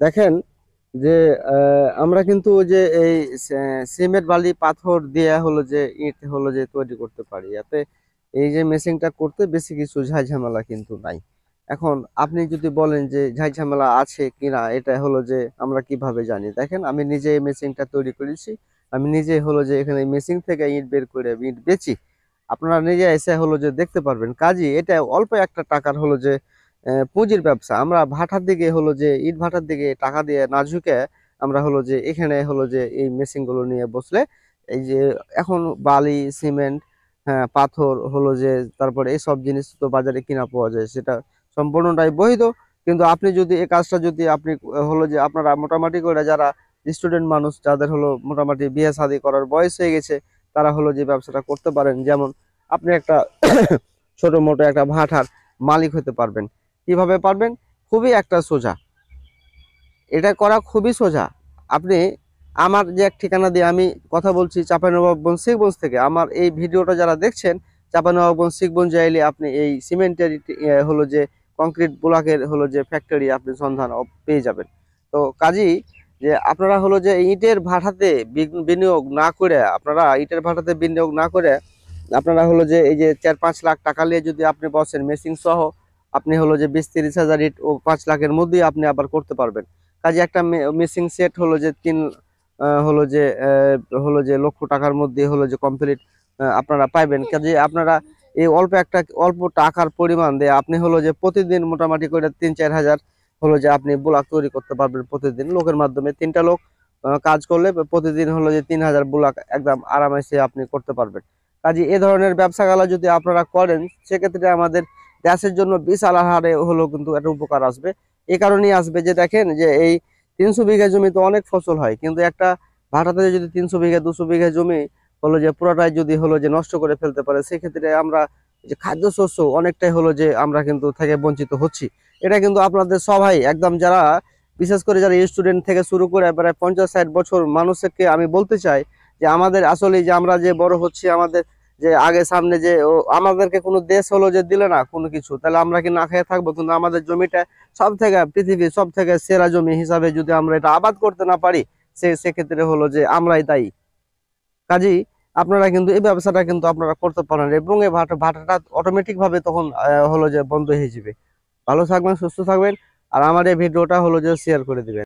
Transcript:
দেখেন যে আমরা কিন্তু যে এই সিমেন্ট বালি পাথর দিয়ে হলো যে ইট হলো যে তৈরি করতে পারি, এতে এই যে মেশিনটা করতে বেশি কিছু ঝাই ঝামেলা কিন্তু নাই। এখন আপনি যদি বলেন যে ঝাই ঝামেলা আছে কিনা, এটা হলো যে আমরা কিভাবে জানি, দেখেন আমি নিজে এই মেশিনটা তৈরি করেছি। আমি নিজে হলো যে এখানে মেশিন থেকে ইট বের করে ইট বেচি। আপনারা নিজে এসে হলো যে দেখতে পারবেন। কাজী এটা অল্প একটা টাকার হলো যে পুঁজির ব্যবসা। আমরা ভাটার দিকে হলো যে ইট ভাটার দিকে টাকা দিয়ে না ঝুঁকে আমরা হলো যে এখানে হলো যে এই মেশিন গুলো নিয়ে বসলে এই যে এখন বালি সিমেন্ট, হ্যাঁ পাথর হলো যে তারপরে এই সব জিনিস তো বাজারে কিনা পাওয়া যায়, সেটা সম্পূর্ণটাই বৈধ। কিন্তু আপনি যদি এই কাজটা যদি আপনি হলো যে আপনারা মোটামুটি করে যারা স্টুডেন্ট মানুষ, যাদের হলো মোটামুটি বিয়ে শাদী করার বয়স হয়ে গেছে, তারা হলো যে ব্যবসাটা করতে পারেন। যেমন আপনি একটা ছোট মোটো একটা ভাটার মালিক হতে পারবেন। কিভাবে পারবেন? খুবই একটা সোজা, এটা করা খুবই সোজা। আপনি আমার যে এক ঠিকানা দিয়ে আমি কথা বলছি, চাঁপাইনবাবগঞ্জ শিখগঞ্জ থেকে। আমার এই ভিডিওটা যারা দেখছেন চাঁপাইনবাবগঞ্জ শিখগঞ্জ যাইলে আপনি এই সিমেন্টের হলো যে কংক্রিট ব্লকের হলো যে ফ্যাক্টরি আপনি সন্ধান পেয়ে যাবেন। তো কাজেই যে আপনারা হলো যে ইটের ভাটাতে বিনিয়োগ না করে, আপনারা ইটের ভাটাতে বিনিয়োগ না করে আপনারা হলো যে এই যে 4-5 লাখ টাকা নিয়ে যদি আপনি বসেন মেশিন সহ, আপনি হলো যে 20-30 হাজার ইট ও 5 লাখের মধ্যেই আপনি আবার করতে পারবেন। কাজে একটা মেশিন সেট হলো যে হলো যে লক্ষ টাকার মধ্যে হলো যে কমপ্লিট আপনারা পাইবেন। কাজে আপনারা এই অল্প টাকার পরিমাণ দিয়ে আপনি হলো যে প্রতিদিন মোটামুটি করে 3-4 হাজার হলো যে আপনি ব্লক তৈরি করতে পারবেন প্রতিদিন। লোকের মাধ্যমে 3টা লোক কাজ করলে প্রতিদিন হলো যে 3,000 ব্লক একদম আরামসে আপনি করতে পারবেন। কাজে এ ধরনের ব্যবসাগুলো যদি আপনারা করেন, সেক্ষেত্রে আমাদের দেশের জন্য বিশাল হারে হলো কিন্তু একটা উপকার আসবে। এই কারণেই আসবে যে দেখেন যে এই 300 বিঘা জমিতে অনেক ফসল হয়, কিন্তু একটা ভাটাতে যদি 300 বিঘা 200 বিঘা জমি হলো যে পুরোটাই যদি হলো যে নষ্ট করে ফেলতে পারে, সেক্ষেত্রে আমরা যে খাদ্যশস্য অনেকটাই হলো যে আমরা কিন্তু থেকে বঞ্চিত হচ্ছি। এটা কিন্তু আপনাদের সবাই একদম যারা বিশেষ করে যারা স্টুডেন্ট থেকে শুরু করে প্রায় 50-60 বছর মানুষকে আমি বলতে চাই যে আমাদের আসলে যে আমরা যে বড় হচ্ছি, আমাদের যে আগে সামনে যে আমাদেরকে কোনো দেশ হলো যে দিলে না কোনো কিছু, তাহলে আমরা কি না খেয়ে থাকবো? কিন্তু আমাদের জমিটা সব থেকে পৃথিবীর সব থেকে সেরা জমি হিসাবে যদি আমরা এটা আবাদ করতে না পারি, সেক্ষেত্রে হলো যে আমরাই দায়ী। কাজেই আপনারা কিন্তু এই ব্যবসাটা কিন্তু আপনারা করতে পারেন, এবং এই ভাটাটা অটোমেটিক ভাবে তখন হলো যে বন্ধ হয়ে যাবে। ভালো থাকবেন, সুস্থ থাকবেন, আর আমার এই ভিডিওটা হলো যে শেয়ার করে দিবেন।